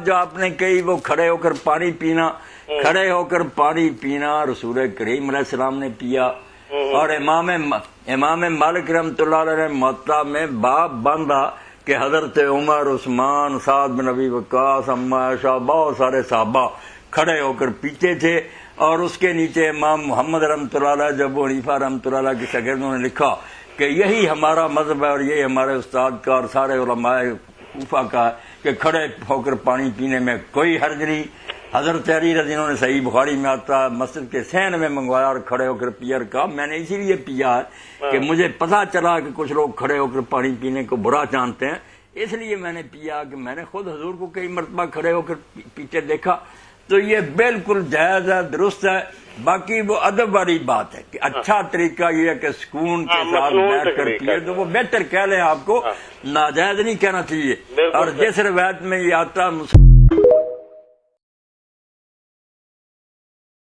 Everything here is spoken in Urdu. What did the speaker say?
جو آپ نے کہی وہ کھڑے ہو کر پانی پینا، کھڑے ہو کر پانی پینا رسول کریم علیہ السلام نے پیا، اور امام مالک رحمۃ اللہ علیہ نے موطا میں باب باندھا کہ حضرت عمر، عثمان، سعد بن ابی وقاص، اما عائشہ، بہت سارے صحابہ کھڑے ہو کر پیتے تھے، اور اس کے نیچے امام محمد رحمۃ اللہ علیہ جب ابو حنیفہ رحمۃ اللہ علیہ کے شاگردوں نے لکھا کہ یہی ہمارا مذہب ہے اور یہی ہمارے استاد کا اور سارے علماء کوفہ کا ہے کہ کھڑے ہو کر پانی پینے میں کوئی حرج نہیں۔ حضرت علی رضی اللہ عنہ نے صحیح بخاری میں آتا ہے مسجد کے صحن میں منگوایا اور کھڑے ہو کر پیا، اور کہا میں نے اسی لیے پیا ہے کہ مجھے پتا چلا کہ کچھ لوگ کھڑے ہو کر پانی پینے کو برا جانتے ہیں، اس لیے میں نے پیا کہ میں نے خود حضور کو کئی مرتبہ کھڑے ہو کر پیتے دیکھا، تو یہ بالکل جائز ہے، درست ہے۔ باقی وہ ادب والی بات ہے کہ اچھا طریقہ یہ ہے کہ سکون کے ساتھ بیٹھ کر پیے، تو وہ بہتر کہہ لیں، آپ کو ناجائز نہیں کہنا چاہیے۔ اور جس روایت میں یہ آتا